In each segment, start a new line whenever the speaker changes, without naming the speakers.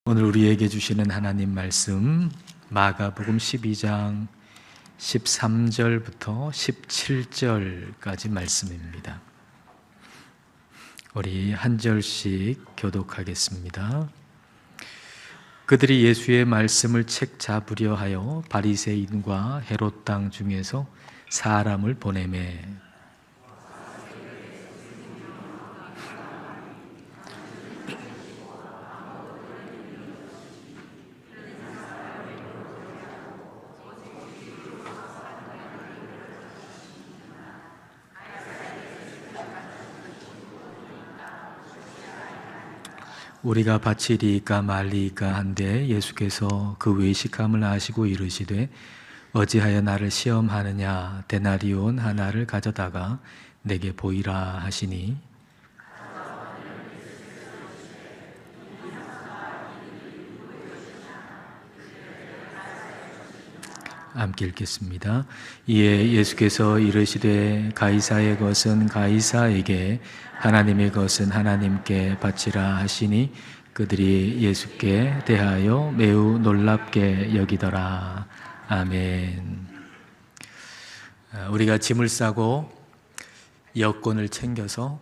오늘 우리에게 주시는 하나님 말씀 마가복음 12장 13절부터 17절까지 말씀입니다. 우리 한 절씩 교독하겠습니다. 그들이 예수의 말씀을 책 잡으려 하여 바리새인과 헤롯 땅 중에서 사람을 보내매 우리가 바치리이까 말리이까 한데 예수께서 그 외식함을 아시고 이르시되 어찌하여 나를 시험하느냐 데나리온 하나를 가져다가 내게 보이라 하시니 함께 읽겠습니다. 이에 예수께서 이르시되 가이사의 것은 가이사에게 하나님의 것은 하나님께 바치라 하시니 그들이 예수께 대하여 매우 놀랍게 여기더라. 아멘. 우리가 짐을 싸고 여권을 챙겨서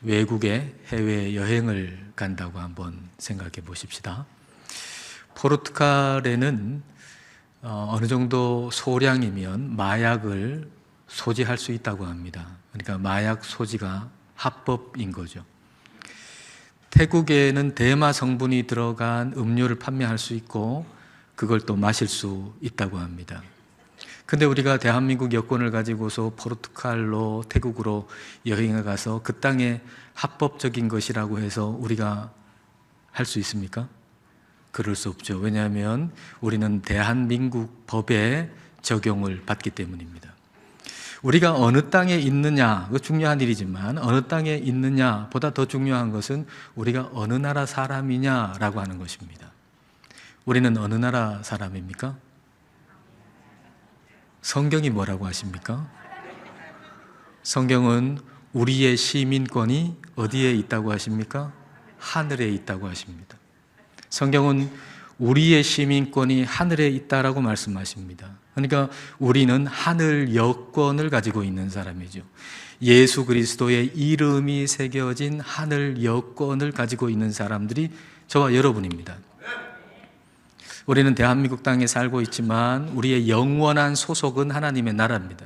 외국에 해외 여행을 간다고 한번 생각해 보십시다. 포르투갈에는 어느 정도 소량이면 마약을 소지할 수 있다고 합니다. 그러니까 마약 소지가 합법인 거죠. 태국에는 대마 성분이 들어간 음료를 판매할 수 있고 그걸 또 마실 수 있다고 합니다. 근데 우리가 대한민국 여권을 가지고서 포르투갈로 태국으로 여행에 가서 그 땅에 합법적인 것이라고 해서 우리가 할 수 있습니까? 그럴 수 없죠. 왜냐하면 우리는 대한민국 법의 적용을 받기 때문입니다. 우리가 어느 땅에 있느냐, 그거 중요한 일이지만 어느 땅에 있느냐보다 더 중요한 것은 우리가 어느 나라 사람이냐라고 하는 것입니다. 우리는 어느 나라 사람입니까? 성경이 뭐라고 하십니까? 성경은 우리의 시민권이 어디에 있다고 하십니까? 하늘에 있다고 하십니다. 성경은 우리의 시민권이 하늘에 있다라고 말씀하십니다. 그러니까 우리는 하늘 여권을 가지고 있는 사람이죠. 예수 그리스도의 이름이 새겨진 하늘 여권을 가지고 있는 사람들이 저와 여러분입니다. 우리는 대한민국 땅에 살고 있지만 우리의 영원한 소속은 하나님의 나라입니다.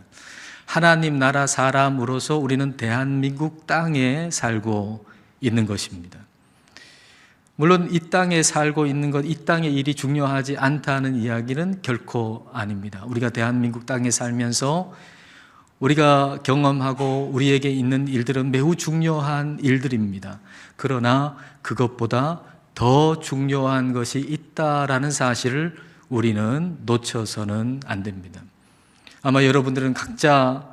하나님 나라 사람으로서 우리는 대한민국 땅에 살고 있는 것입니다. 물론 이 땅에 살고 있는 것, 이 땅의 일이 중요하지 않다는 이야기는 결코 아닙니다. 우리가 대한민국 땅에 살면서 우리가 경험하고 우리에게 있는 일들은 매우 중요한 일들입니다. 그러나 그것보다 더 중요한 것이 있다라는 사실을 우리는 놓쳐서는 안 됩니다. 아마 여러분들은 각자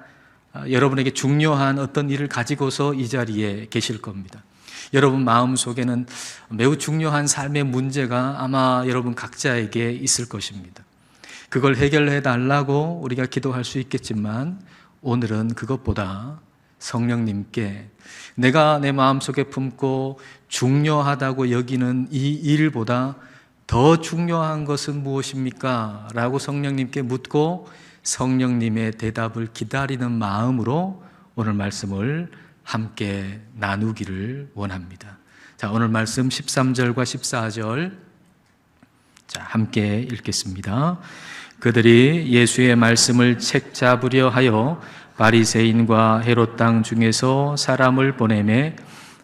여러분에게 중요한 어떤 일을 가지고서 이 자리에 계실 겁니다. 여러분 마음속에는 매우 중요한 삶의 문제가 아마 여러분 각자에게 있을 것입니다. 그걸 해결해 달라고 우리가 기도할 수 있겠지만 오늘은 그것보다 성령님께 내가 내 마음속에 품고 중요하다고 여기는 이 일보다 더 중요한 것은 무엇입니까? 라고 성령님께 묻고 성령님의 대답을 기다리는 마음으로 오늘 말씀을 함께 나누기를 원합니다. 자, 오늘 말씀 13절과 14절 자, 함께 읽겠습니다. 그들이 예수의 말씀을 책 잡으려 하여 바리새인과 헤롯 땅 중에서 사람을 보내매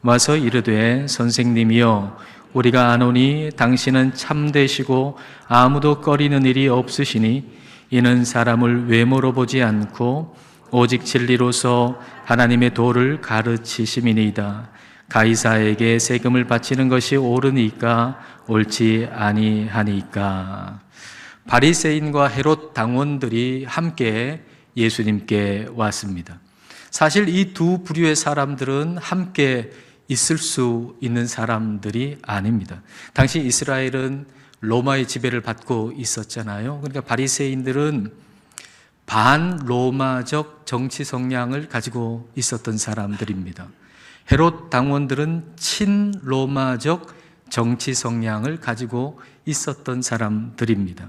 와서 이르되 선생님이여 우리가 아노니 당신은 참되시고 아무도 꺼리는 일이 없으시니 이는 사람을 외모로 보지 않고 오직 진리로서 하나님의 도를 가르치심이니이다. 가이사에게 세금을 바치는 것이 옳으니까 옳지 아니하니까. 바리새인과 헤롯 당원들이 함께 예수님께 왔습니다. 사실 이 두 부류의 사람들은 함께 있을 수 있는 사람들이 아닙니다. 당시 이스라엘은 로마의 지배를 받고 있었잖아요. 그러니까 바리새인들은 반로마적 정치 성향을 가지고 있었던 사람들입니다. 헤롯 당원들은 친로마적 정치 성향을 가지고 있었던 사람들입니다.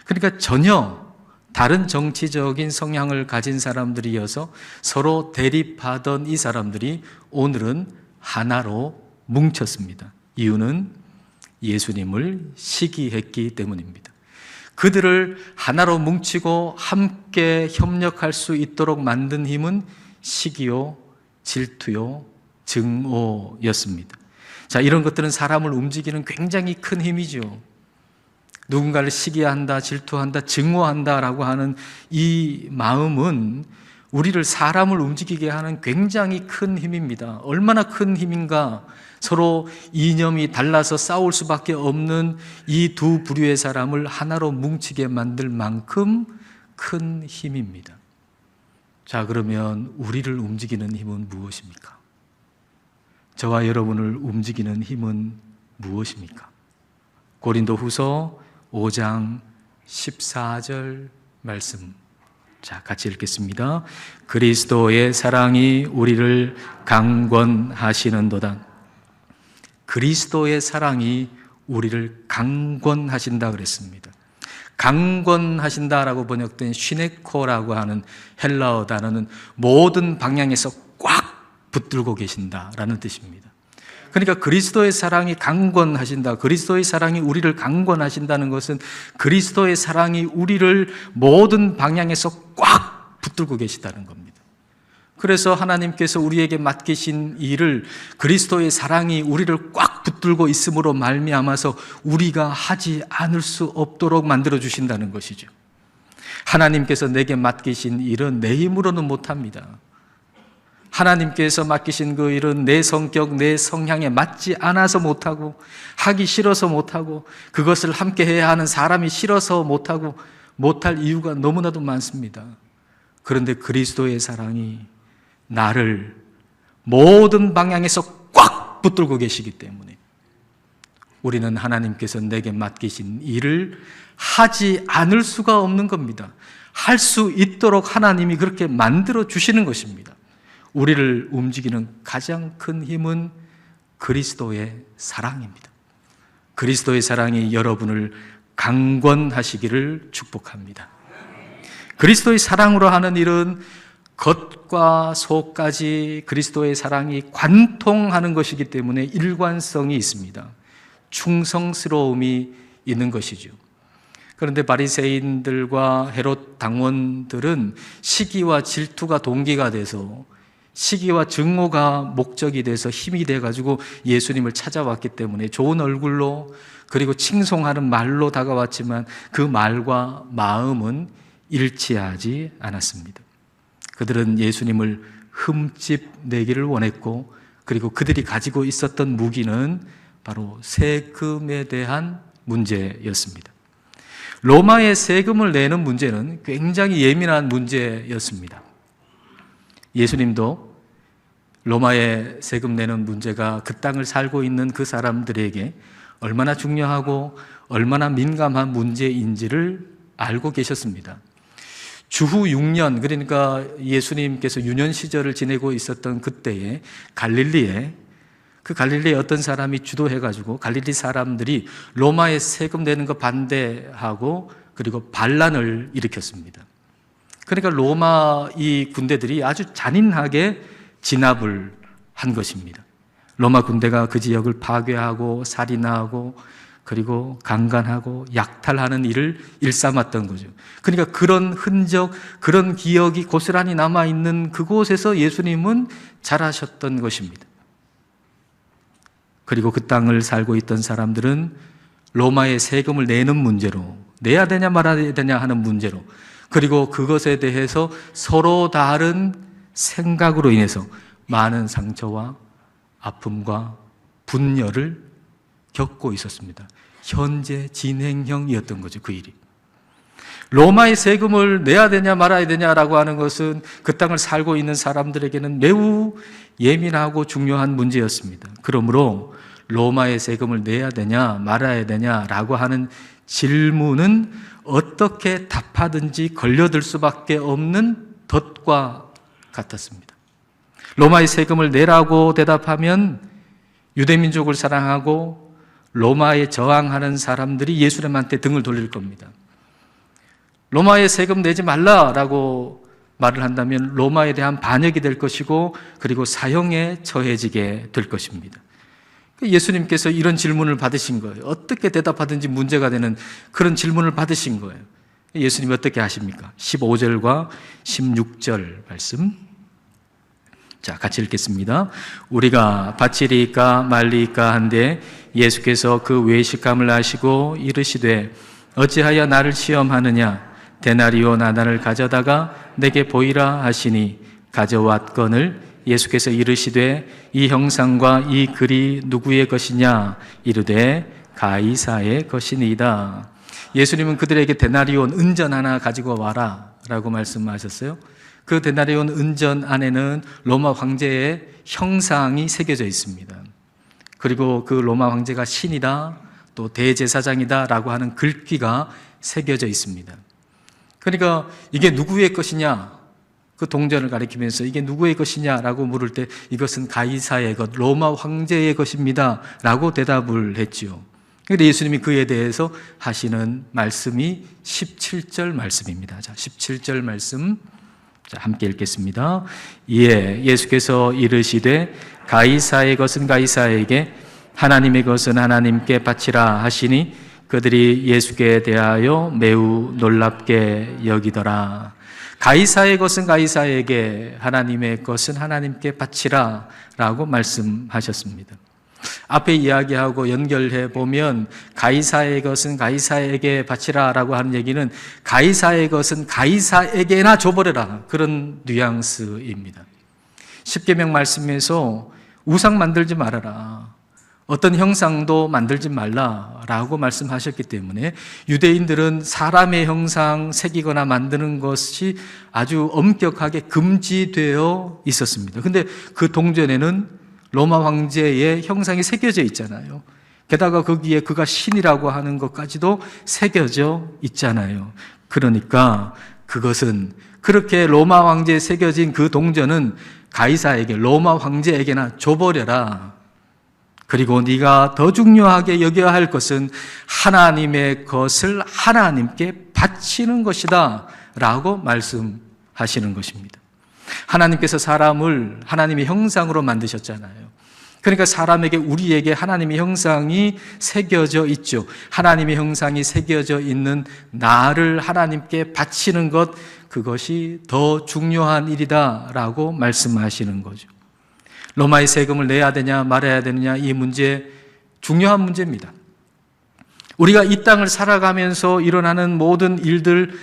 그러니까 전혀 다른 정치적인 성향을 가진 사람들이어서 서로 대립하던 이 사람들이 오늘은 하나로 뭉쳤습니다. 이유는 예수님을 시기했기 때문입니다. 그들을 하나로 뭉치고 함께 협력할 수 있도록 만든 힘은 시기요, 질투요, 증오였습니다. 자, 이런 것들은 사람을 움직이는 굉장히 큰 힘이죠. 누군가를 시기한다, 질투한다, 증오한다라고 하는 이 마음은 우리를 사람을 움직이게 하는 굉장히 큰 힘입니다. 얼마나 큰 힘인가? 서로 이념이 달라서 싸울 수밖에 없는 이 두 부류의 사람을 하나로 뭉치게 만들 만큼 큰 힘입니다. 자, 그러면 우리를 움직이는 힘은 무엇입니까? 저와 여러분을 움직이는 힘은 무엇입니까? 고린도후서 5장 14절 말씀. 자, 같이 읽겠습니다. 그리스도의 사랑이 우리를 강권하시는도다. 그리스도의 사랑이 우리를 강권하신다 그랬습니다. 강권하신다라고 번역된 시네코라고 하는 헬라어 단어는 모든 방향에서 꽉 붙들고 계신다라는 뜻입니다. 그러니까 그리스도의 사랑이 강권하신다, 그리스도의 사랑이 우리를 강권하신다는 것은 그리스도의 사랑이 우리를 모든 방향에서 꽉 붙들고 계시다는 겁니다. 그래서 하나님께서 우리에게 맡기신 일을 그리스도의 사랑이 우리를 꽉 붙들고 있음으로 말미암아서 우리가 하지 않을 수 없도록 만들어 주신다는 것이죠. 하나님께서 내게 맡기신 일은 내 힘으로는 못합니다. 하나님께서 맡기신 그 일은 내 성격, 내 성향에 맞지 않아서 못하고, 하기 싫어서 못하고, 그것을 함께 해야 하는 사람이 싫어서 못하고, 못할 이유가 너무나도 많습니다. 그런데 그리스도의 사랑이 나를 모든 방향에서 꽉 붙들고 계시기 때문에 우리는 하나님께서 내게 맡기신 일을 하지 않을 수가 없는 겁니다. 할 수 있도록 하나님이 그렇게 만들어 주시는 것입니다. 우리를 움직이는 가장 큰 힘은 그리스도의 사랑입니다. 그리스도의 사랑이 여러분을 강권하시기를 축복합니다. 그리스도의 사랑으로 하는 일은 겉과 속까지 그리스도의 사랑이 관통하는 것이기 때문에 일관성이 있습니다. 충성스러움이 있는 것이죠. 그런데 바리새인들과 헤롯 당원들은 시기와 질투가 동기가 돼서, 시기와 증오가 목적이 돼서 힘이 돼가지고 예수님을 찾아왔기 때문에 좋은 얼굴로, 그리고 칭송하는 말로 다가왔지만 그 말과 마음은 일치하지 않았습니다. 그들은 예수님을 흠집내기를 원했고, 그리고 그들이 가지고 있었던 무기는 바로 세금에 대한 문제였습니다. 로마의 세금을 내는 문제는 굉장히 예민한 문제였습니다. 예수님도 로마의 세금 내는 문제가 그 땅을 살고 있는 그 사람들에게 얼마나 중요하고 얼마나 민감한 문제인지를 알고 계셨습니다. 주후 6년, 그러니까 예수님께서 유년 시절을 지내고 있었던 그때에 갈릴리에 어떤 사람이 주도해가지고 갈릴리 사람들이 로마의 세금 내는 거 반대하고 그리고 반란을 일으켰습니다. 그러니까 로마 이 군대들이 아주 잔인하게 진압을 한 것입니다. 로마 군대가 그 지역을 파괴하고 살인하고 그리고 강간하고 약탈하는 일을 일삼았던 거죠. 그러니까 그런 흔적, 그런 기억이 고스란히 남아있는 그곳에서 예수님은 자라셨던 것입니다. 그리고 그 땅을 살고 있던 사람들은 로마의 세금을 내는 문제로, 내야 되냐 말아야 되냐 하는 문제로, 그리고 그것에 대해서 서로 다른 생각으로 인해서 많은 상처와 아픔과 분열을 겪고 있었습니다. 현재 진행형이었던 거죠, 그 일이. 로마의 세금을 내야 되냐 말아야 되냐라고 하는 것은 그 땅을 살고 있는 사람들에게는 매우 예민하고 중요한 문제였습니다. 그러므로 로마의 세금을 내야 되냐 말아야 되냐라고 하는 질문은 어떻게 답하든지 걸려들 수밖에 없는 덫과 같았습니다. 로마의 세금을 내라고 대답하면 유대민족을 사랑하고 로마에 저항하는 사람들이 예수님한테 등을 돌릴 겁니다. 로마에 세금 내지 말라라고 말을 한다면 로마에 대한 반역이 될 것이고 그리고 사형에 처해지게 될 것입니다. 예수님께서 이런 질문을 받으신 거예요. 어떻게 대답하든지 문제가 되는 그런 질문을 받으신 거예요. 예수님이 어떻게 하십니까? 15절과 16절 말씀. 자, 같이 읽겠습니다. 우리가 바치리까 말리까 한데 예수께서 그 외식함을 아시고 이르시되 어찌하여 나를 시험하느냐? 데나리오 나단을 가져다가 내게 보이라 하시니 가져왔거늘 예수께서 이르시되 이 형상과 이 글이 누구의 것이냐? 이르되 가이사의 것이니이다. 예수님은 그들에게 데나리온 은전 하나 가지고 와라 라고 말씀하셨어요. 그 데나리온 은전 안에는 로마 황제의 형상이 새겨져 있습니다. 그리고 그 로마 황제가 신이다, 또 대제사장이다 라고 하는 글귀가 새겨져 있습니다. 그러니까 이게 누구의 것이냐? 그 동전을 가리키면서 이게 누구의 것이냐라고 물을 때 이것은 가이사의 것, 로마 황제의 것입니다 라고 대답을 했지요. 그런데 예수님이 그에 대해서 하시는 말씀이 17절 말씀입니다. 자, 17절 말씀 함께 읽겠습니다. 이에 예수께서 이르시되 가이사의 것은 가이사에게 하나님의 것은 하나님께 바치라 하시니 그들이 예수께 대하여 매우 놀랍게 여기더라. 가이사의 것은 가이사에게 하나님의 것은 하나님께 바치라 라고 말씀하셨습니다. 앞에 이야기하고 연결해 보면 가이사의 것은 가이사에게 바치라 라고 하는 얘기는 가이사의 것은 가이사에게나 줘버려라, 그런 뉘앙스입니다. 십계명 말씀에서 우상 만들지 말아라, 어떤 형상도 만들지 말라라고 말씀하셨기 때문에 유대인들은 사람의 형상 새기거나 만드는 것이 아주 엄격하게 금지되어 있었습니다. 근데 그 동전에는 로마 황제의 형상이 새겨져 있잖아요. 게다가 거기에 그가 신이라고 하는 것까지도 새겨져 있잖아요. 그러니까 그것은 그렇게 로마 황제에 새겨진 그 동전은 가이사에게, 로마 황제에게나 줘버려라. 그리고 네가 더 중요하게 여겨야 할 것은 하나님의 것을 하나님께 바치는 것이다 라고 말씀하시는 것입니다. 하나님께서 사람을 하나님의 형상으로 만드셨잖아요. 그러니까 사람에게, 우리에게 하나님의 형상이 새겨져 있죠. 하나님의 형상이 새겨져 있는 나를 하나님께 바치는 것, 그것이 더 중요한 일이다 라고 말씀하시는 거죠. 로마의 세금을 내야 되냐 말아야 되느냐, 이 문제 중요한 문제입니다. 우리가 이 땅을 살아가면서 일어나는 모든 일들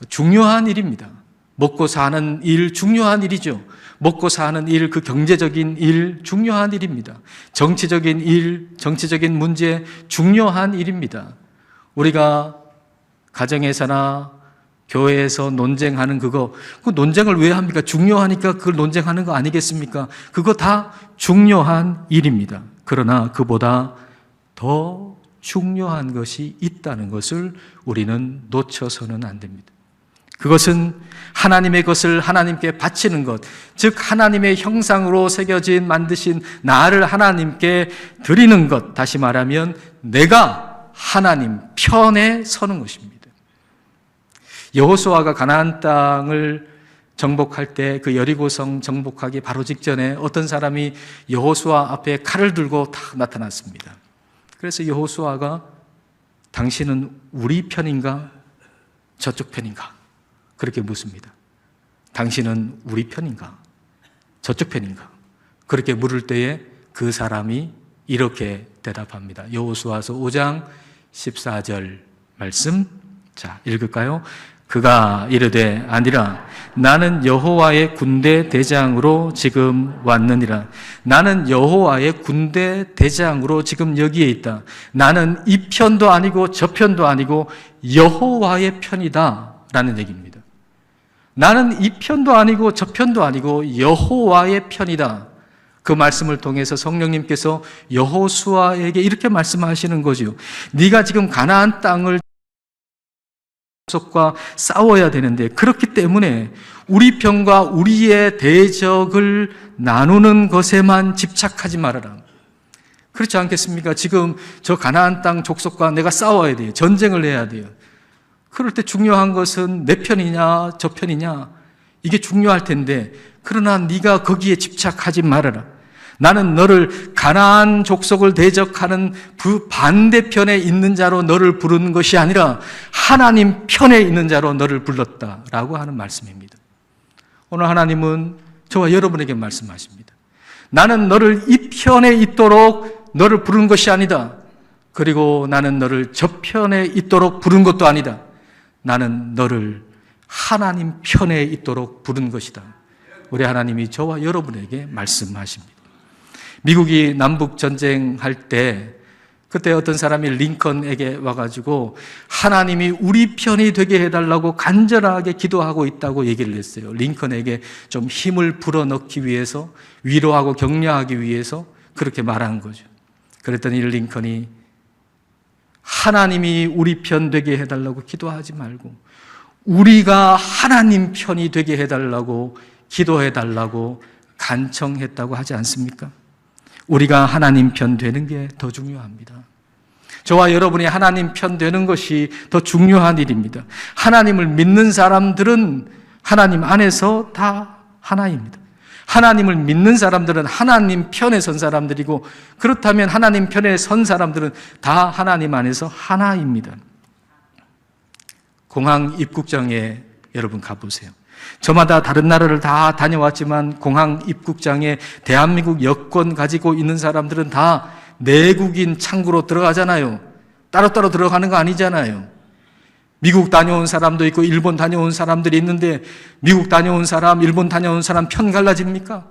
중요한 일입니다. 먹고 사는 일 중요한 일이죠. 먹고 사는 일, 그 경제적인 일 중요한 일입니다. 정치적인 일, 정치적인 문제 중요한 일입니다. 우리가 가정에서나 교회에서 논쟁하는 그거, 그 논쟁을 왜 합니까? 중요하니까 그걸 논쟁하는 거 아니겠습니까? 그거 다 중요한 일입니다. 그러나 그보다 더 중요한 것이 있다는 것을 우리는 놓쳐서는 안 됩니다. 그것은 하나님의 것을 하나님께 바치는 것, 즉 하나님의 형상으로 새겨진 만드신 나를 하나님께 드리는 것, 다시 말하면 내가 하나님 편에 서는 것입니다. 여호수아가 가나안 땅을 정복할 때 그 여리고성 정복하기 바로 직전에 어떤 사람이 여호수아 앞에 칼을 들고 딱 나타났습니다. 그래서 여호수아가 당신은 우리 편인가 저쪽 편인가 그렇게 묻습니다. 당신은 우리 편인가 저쪽 편인가 그렇게 물을 때에 그 사람이 이렇게 대답합니다. 여호수아서 5장 14절 말씀, 자 읽을까요? 그가 이르되 아니라 나는 여호와의 군대 대장으로 지금 왔느니라. 나는 여호와의 군대 대장으로 지금 여기에 있다. 나는 이 편도 아니고 저 편도 아니고 여호와의 편이다 라는 얘기입니다. 나는 이 편도 아니고 저 편도 아니고 여호와의 편이다. 그 말씀을 통해서 성령님께서 여호수아에게 이렇게 말씀하시는 거죠. 네가 지금 가나안 땅을 과 싸워야 되는데, 그렇기 때문에 우리 편과 우리의 대적을 나누는 것에만 집착하지 말아라. 그렇지 않겠습니까? 지금 저 가나안 땅 족속과 내가 싸워야 돼요. 전쟁을 해야 돼요. 그럴 때 중요한 것은 내 편이냐 저 편이냐 이게 중요할 텐데, 그러나 네가 거기에 집착하지 말아라. 나는 너를 가나안 족속을 대적하는 그 반대편에 있는 자로 너를 부르는 것이 아니라 하나님 편에 있는 자로 너를 불렀다라고 하는 말씀입니다. 오늘 하나님은 저와 여러분에게 말씀하십니다. 나는 너를 이 편에 있도록 너를 부른 것이 아니다. 그리고 나는 너를 저 편에 있도록 부른 것도 아니다. 나는 너를 하나님 편에 있도록 부른 것이다. 우리 하나님이 저와 여러분에게 말씀하십니다. 미국이 남북 전쟁할 때 그때 어떤 사람이 링컨에게 와가지고 하나님이 우리 편이 되게 해달라고 간절하게 기도하고 있다고 얘기를 했어요. 링컨에게 좀 힘을 불어넣기 위해서, 위로하고 격려하기 위해서 그렇게 말한 거죠. 그랬더니 링컨이 하나님이 우리 편 되게 해달라고 기도하지 말고 우리가 하나님 편이 되게 해달라고 기도해달라고 간청했다고 하지 않습니까? 우리가 하나님 편 되는 게 더 중요합니다. 저와 여러분이 하나님 편 되는 것이 더 중요한 일입니다. 하나님을 믿는 사람들은 하나님 안에서 다 하나입니다. 하나님을 믿는 사람들은 하나님 편에 선 사람들이고, 그렇다면 하나님 편에 선 사람들은 다 하나님 안에서 하나입니다. 공항 입국장에 여러분 가보세요. 저마다 다른 나라를 다 다녀왔지만 공항 입국장에 대한민국 여권 가지고 있는 사람들은 다 내국인 창구로 들어가잖아요. 따로따로 들어가는 거 아니잖아요. 미국 다녀온 사람도 있고 일본 다녀온 사람들이 있는데 미국 다녀온 사람, 일본 다녀온 사람 편 갈라집니까?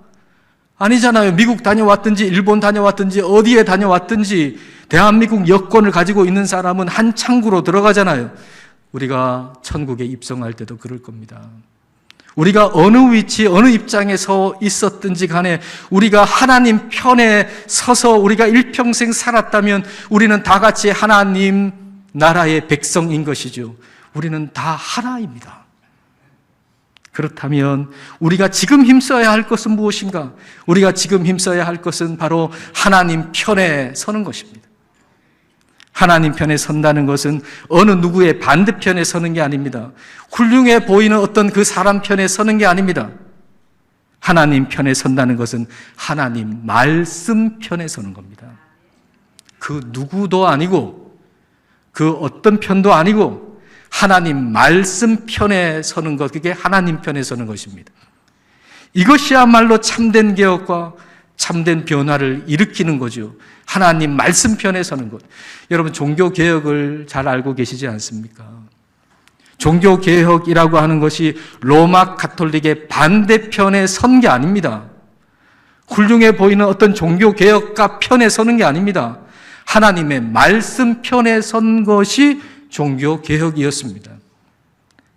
아니잖아요. 미국 다녀왔든지 일본 다녀왔든지 어디에 다녀왔든지 대한민국 여권을 가지고 있는 사람은 한 창구로 들어가잖아요. 우리가 천국에 입성할 때도 그럴 겁니다. 우리가 어느 위치, 어느 입장에 서 있었든지 간에 우리가 하나님 편에 서서 우리가 일평생 살았다면 우리는 다 같이 하나님 나라의 백성인 것이죠. 우리는 다 하나입니다. 그렇다면 우리가 지금 힘써야 할 것은 무엇인가? 우리가 지금 힘써야 할 것은 바로 하나님 편에 서는 것입니다. 하나님 편에 선다는 것은 어느 누구의 반대편에 서는 게 아닙니다. 훌륭해 보이는 어떤 그 사람 편에 서는 게 아닙니다. 하나님 편에 선다는 것은 하나님 말씀 편에 서는 겁니다. 그 누구도 아니고 그 어떤 편도 아니고 하나님 말씀 편에 서는 것, 그게 하나님 편에 서는 것입니다. 이것이야말로 참된 개혁과 참된 변화를 일으키는 거죠. 하나님 말씀 편에 서는 것. 여러분, 종교개혁을 잘 알고 계시지 않습니까? 종교개혁이라고 하는 것이 로마 가톨릭의 반대편에 선 게 아닙니다. 훌륭해 보이는 어떤 종교개혁가 편에 서는 게 아닙니다. 하나님의 말씀 편에 선 것이 종교개혁이었습니다.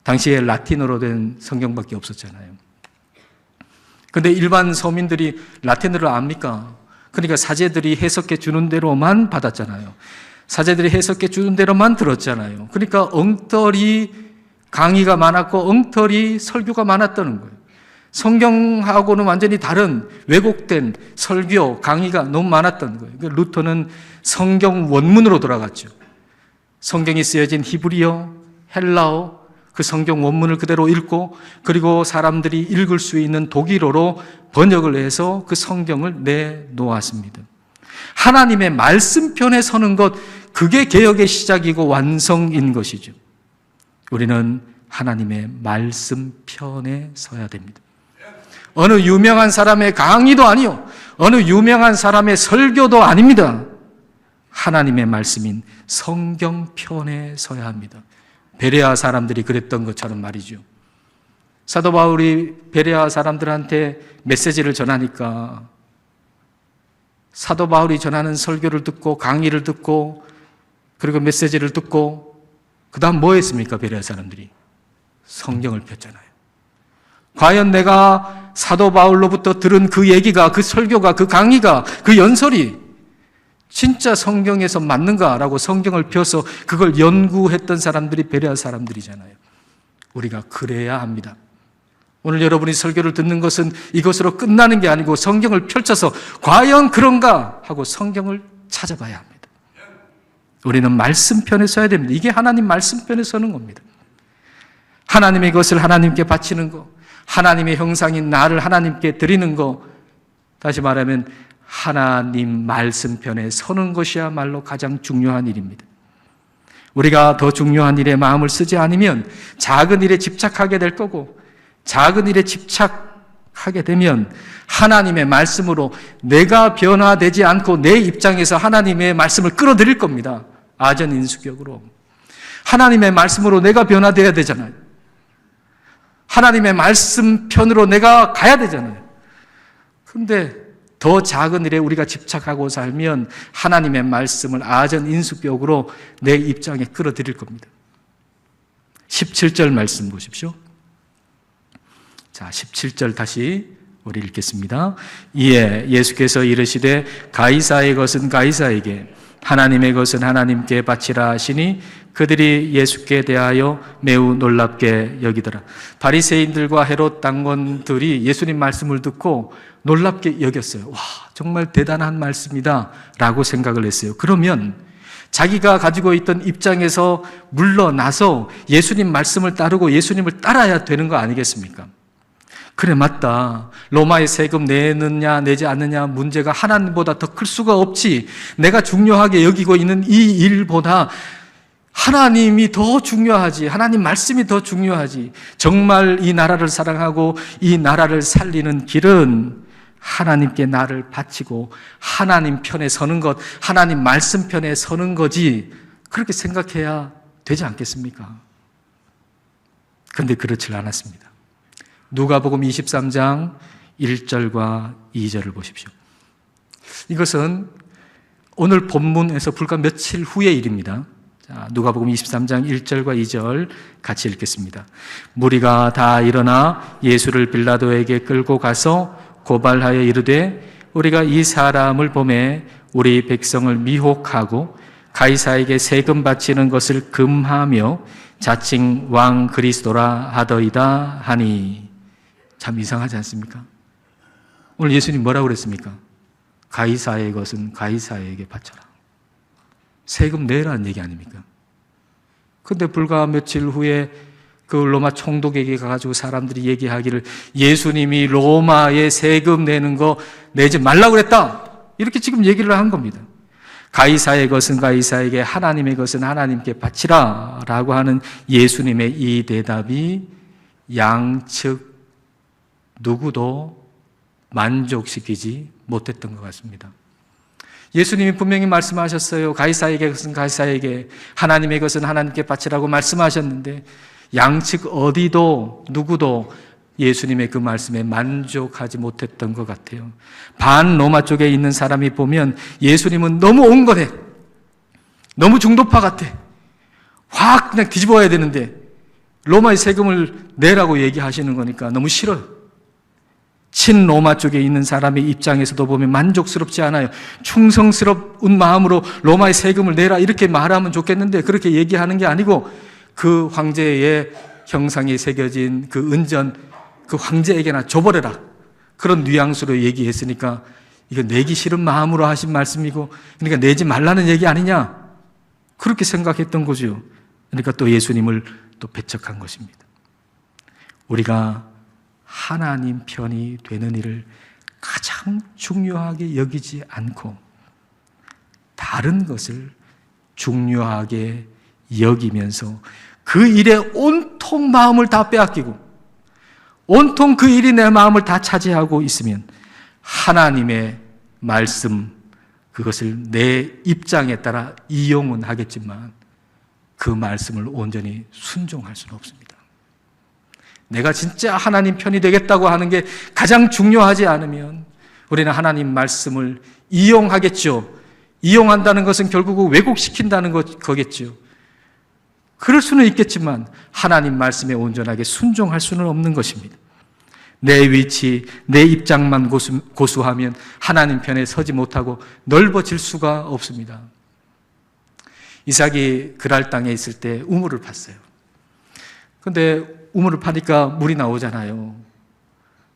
당시에 라틴어로 된 성경밖에 없었잖아요. 그런데 일반 서민들이 라틴어를 압니까? 그러니까 사제들이 해석해 주는 대로만 받았잖아요. 사제들이 해석해 주는 대로만 들었잖아요. 그러니까 엉터리 강의가 많았고 엉터리 설교가 많았다는 거예요. 성경하고는 완전히 다른 왜곡된 설교, 강의가 너무 많았던 거예요. 그러니까 루터는 성경 원문으로 돌아갔죠. 성경이 쓰여진 히브리어, 헬라어, 그 성경 원문을 그대로 읽고, 그리고 사람들이 읽을 수 있는 독일어로 번역을 해서 그 성경을 내놓았습니다. 하나님의 말씀 편에 서는 것, 그게 개혁의 시작이고 완성인 것이죠. 우리는 하나님의 말씀 편에 서야 됩니다. 어느 유명한 사람의 강의도 아니요, 어느 유명한 사람의 설교도 아닙니다. 하나님의 말씀인 성경 편에 서야 합니다. 베레아 사람들이 그랬던 것처럼 말이죠. 사도 바울이 베레아 사람들한테 메시지를 전하니까 사도 바울이 전하는 설교를 듣고 강의를 듣고 그리고 메시지를 듣고 그 다음 뭐 했습니까? 베레아 사람들이 성경을 폈잖아요. 과연 내가 사도 바울로부터 들은 그 얘기가, 그 설교가, 그 강의가, 그 연설이 진짜 성경에서 맞는가라고 성경을 펴서 그걸 연구했던 사람들이 베레아 사람들이잖아요. 우리가 그래야 합니다. 오늘 여러분이 설교를 듣는 것은 이것으로 끝나는 게 아니고 성경을 펼쳐서 과연 그런가 하고 성경을 찾아봐야 합니다. 우리는 말씀 편에 서야 됩니다. 이게 하나님 말씀 편에 서는 겁니다. 하나님의 것을 하나님께 바치는 거, 하나님의 형상인 나를 하나님께 드리는 거, 다시 말하면 하나님 말씀 편에 서는 것이야말로 가장 중요한 일입니다. 우리가 더 중요한 일에 마음을 쓰지 않으면 작은 일에 집착하게 될 거고, 작은 일에 집착하게 되면 하나님의 말씀으로 내가 변화되지 않고 내 입장에서 하나님의 말씀을 끌어들일 겁니다. 아전인수격으로. 하나님의 말씀으로 내가 변화되어야 되잖아요. 하나님의 말씀 편으로 내가 가야 되잖아요. 그런데 더 작은 일에 우리가 집착하고 살면 하나님의 말씀을 아전인수격으로 내 입장에 끌어들일 겁니다. 17절 말씀 보십시오. 자, 17절 다시 우리 읽겠습니다. 이에 예수께서 이르시되 가이사의 것은 가이사에게, 하나님의 것은 하나님께 바치라 하시니 그들이 예수께 대하여 매우 놀랍게 여기더라. 바리새인들과 헤롯 당원들이 예수님 말씀을 듣고 놀랍게 여겼어요. 와, 정말 대단한 말씀이다 라고 생각을 했어요. 그러면 자기가 가지고 있던 입장에서 물러나서 예수님 말씀을 따르고 예수님을 따라야 되는 거 아니겠습니까? 그래, 맞다. 로마의 세금 내느냐 내지 않느냐 문제가 하나님보다 더 클 수가 없지. 내가 중요하게 여기고 있는 이 일보다 하나님이 더 중요하지. 하나님 말씀이 더 중요하지. 정말 이 나라를 사랑하고 이 나라를 살리는 길은 하나님께 나를 바치고 하나님 편에 서는 것, 하나님 말씀 편에 서는 거지. 그렇게 생각해야 되지 않겠습니까? 그런데 그렇지 않았습니다. 누가복음 23장 1절과 2절을 보십시오. 이것은 오늘 본문에서 불과 며칠 후의 일입니다. 자, 누가복음 23장 1절과 2절 같이 읽겠습니다. 무리가 다 일어나 예수를 빌라도에게 끌고 가서 고발하여 이르되 우리가 이 사람을 보매 우리 백성을 미혹하고 가이사에게 세금 바치는 것을 금하며 자칭 왕 그리스도라 하더이다 하니. 참 이상하지 않습니까? 오늘 예수님 뭐라고 그랬습니까? 가이사의 것은 가이사에게 바쳐라. 세금 내라는 얘기 아닙니까? 근데 불과 며칠 후에 그 로마 총독에게 가가지고 사람들이 얘기하기를 예수님이 로마에 세금 내는 거 내지 말라고 그랬다. 이렇게 지금 얘기를 한 겁니다. 가이사의 것은 가이사에게, 하나님의 것은 하나님께 바치라 라고 하는 예수님의 이 대답이 양측 누구도 만족시키지 못했던 것 같습니다. 예수님이 분명히 말씀하셨어요. 가이사에게 것은 가이사에게, 하나님의 것은 하나님께 바치라고 말씀하셨는데 양측 어디도 누구도 예수님의 그 말씀에 만족하지 못했던 것 같아요. 반 로마 쪽에 있는 사람이 보면 예수님은 너무 온건해, 너무 중도파 같아, 확 그냥 뒤집어야 되는데 로마의 세금을 내라고 얘기하시는 거니까 너무 싫어요. 친로마 쪽에 있는 사람의 입장에서도 보면 만족스럽지 않아요. 충성스러운 마음으로 로마의 세금을 내라 이렇게 말하면 좋겠는데 그렇게 얘기하는 게 아니고 그 황제의 형상이 새겨진 그 은전, 그 황제에게나 줘버려라, 그런 뉘앙스로 얘기했으니까 이거 내기 싫은 마음으로 하신 말씀이고, 그러니까 내지 말라는 얘기 아니냐, 그렇게 생각했던 거죠. 그러니까 또 예수님을 또 배척한 것입니다. 우리가 하나님 편이 되는 일을 가장 중요하게 여기지 않고 다른 것을 중요하게 여기면서 그 일에 온통 마음을 다 빼앗기고 온통 그 일이 내 마음을 다 차지하고 있으면 하나님의 말씀, 그것을 내 입장에 따라 이용은 하겠지만 그 말씀을 온전히 순종할 수는 없습니다. 내가 진짜 하나님 편이 되겠다고 하는 게 가장 중요하지 않으면 우리는 하나님 말씀을 이용하겠죠. 이용한다는 것은 결국 왜곡시킨다는 거겠죠. 그럴 수는 있겠지만 하나님 말씀에 온전하게 순종할 수는 없는 것입니다. 내 위치, 내 입장만 고수하면 하나님 편에 서지 못하고 넓어질 수가 없습니다. 이삭이 그랄 땅에 있을 때 우물을 팠어요. 그런데 우물을 파니까 물이 나오잖아요.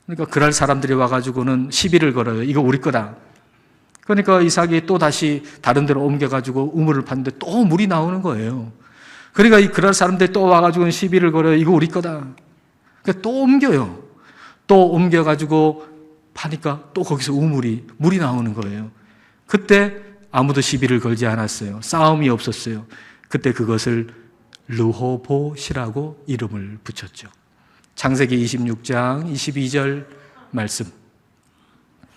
그러니까 그랄 사람들이 와가지고는 시비를 걸어요. 이거 우리 거다. 그러니까 이삭이 또 다시 다른 데로 옮겨가지고 우물을 팠는데 또 물이 나오는 거예요. 그러니까 이 그랄 사람들이 또 와가지고 시비를 걸어요. 이거 우리 거다. 그러니까 또 옮겨요. 또 옮겨가지고 파니까 또 거기서 물이 나오는 거예요. 그때 아무도 시비를 걸지 않았어요. 싸움이 없었어요. 그때 그것을 르호봇이라고 이름을 붙였죠. 창세기 26장 22절 말씀.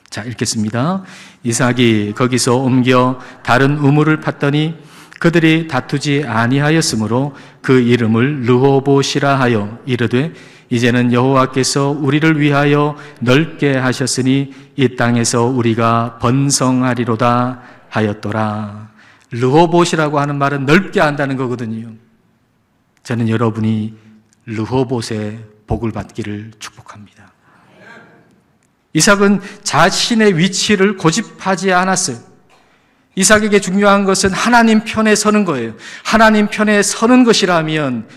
자, 읽겠습니다. 이삭이 거기서 옮겨 다른 우물을 팠더니 그들이 다투지 아니하였으므로 그 이름을 르호봇이라 하여 이르되 이제는 여호와께서 우리를 위하여 넓게 하셨으니 이 땅에서 우리가 번성하리로다 하였더라. 르호봇이라고 하는 말은 넓게 한다는 거거든요. 저는 여러분이 르호봇의 복을 받기를 축복합니다. 이삭은 자신의 위치를 고집하지 않았어요. 이삭에게 중요한 것은 하나님 편에 서는 거예요. 하나님 편에 서는 것이라면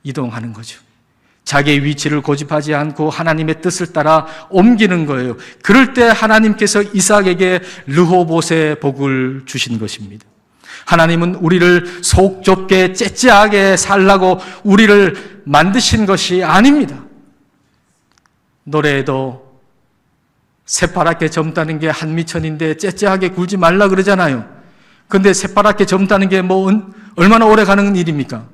이동하는 거죠. 자기의 위치를 고집하지 않고 하나님의 뜻을 따라 옮기는 거예요. 그럴 때 하나님께서 이삭에게 르호봇의 복을 주신 것입니다. 하나님은 우리를 속 좁게 째째하게 살라고 우리를 만드신 것이 아닙니다. 노래에도 새파랗게 젊다는 게 한미천인데 째째하게 굴지 말라 그러잖아요. 근데 새파랗게 젊다는 게 얼마나 오래 가는 일입니까?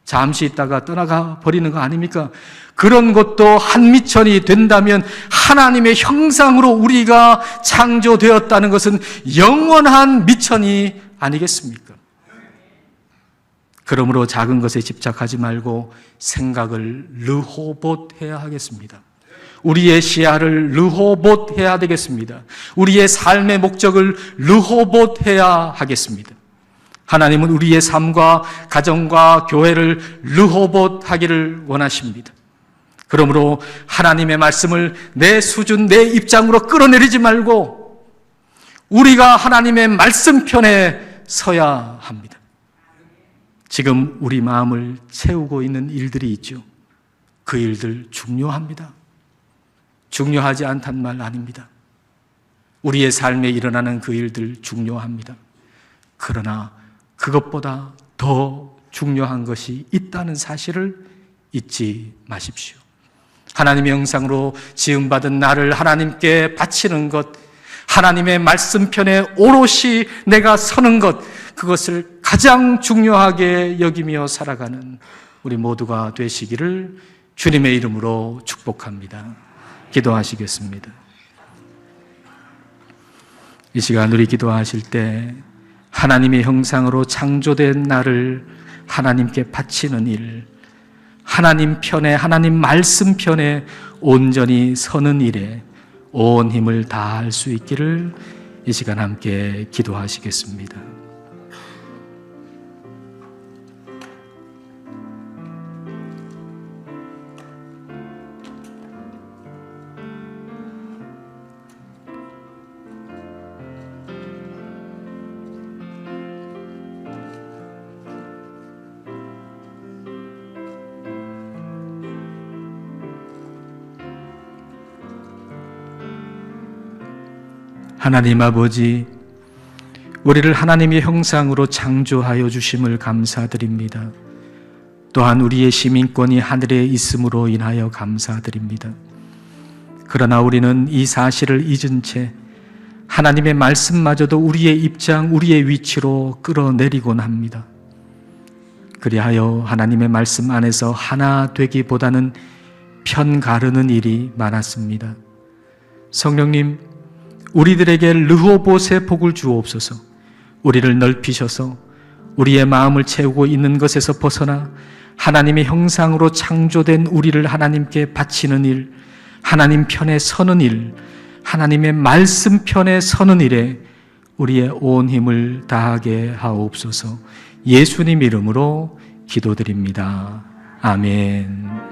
잠시 있다가 떠나가 버리는 거 아닙니까? 그런 것도 한미천이 된다면 하나님의 형상으로 우리가 창조되었다는 것은 영원한 미천이 아니겠습니까? 그러므로 작은 것에 집착하지 말고 생각을 르호봇해야 하겠습니다. 우리의 시야를 르호봇해야 되겠습니다. 우리의 삶의 목적을 르호봇해야 하겠습니다. 하나님은 우리의 삶과 가정과 교회를 르호봇하기를 원하십니다. 그러므로 하나님의 말씀을 내 수준, 내 입장으로 끌어내리지 말고 우리가 하나님의 말씀 편에 서야 합니다. 지금 우리 마음을 채우고 있는 일들이 있죠. 그 일들 중요합니다. 중요하지 않단 말 아닙니다. 우리의 삶에 일어나는 그 일들 중요합니다. 그러나 그것보다 더 중요한 것이 있다는 사실을 잊지 마십시오. 하나님의 형상으로 지음받은 나를 하나님께 바치는 것, 하나님의 말씀 편에 오롯이 내가 서는 것, 그것을 가장 중요하게 여기며 살아가는 우리 모두가 되시기를 주님의 이름으로 축복합니다. 기도하시겠습니다. 이 시간 우리 기도하실 때 하나님의 형상으로 창조된 나를 하나님께 바치는 일, 하나님 편에, 하나님 말씀 편에 온전히 서는 일에 온 힘을 다할 수 있기를 이 시간 함께 기도하시겠습니다. 하나님 아버지, 우리를 하나님의 형상으로 창조하여 주심을 감사드립니다. 또한 우리의 시민권이 하늘에 있음으로 인하여 감사드립니다. 그러나 우리는 이 사실을 잊은 채 하나님의 말씀마저도 우리의 입장, 우리의 위치로 끌어내리곤 합니다. 그리하여 하나님의 말씀 안에서 하나 되기보다는 편 가르는 일이 많았습니다. 성령님, 우리들에게 르호봇의 복을 주옵소서. 우리를 넓히셔서 우리의 마음을 채우고 있는 것에서 벗어나 하나님의 형상으로 창조된 우리를 하나님께 바치는 일, 하나님 편에 서는 일, 하나님의 말씀 편에 서는 일에 우리의 온 힘을 다하게 하옵소서. 예수님 이름으로 기도드립니다. 아멘.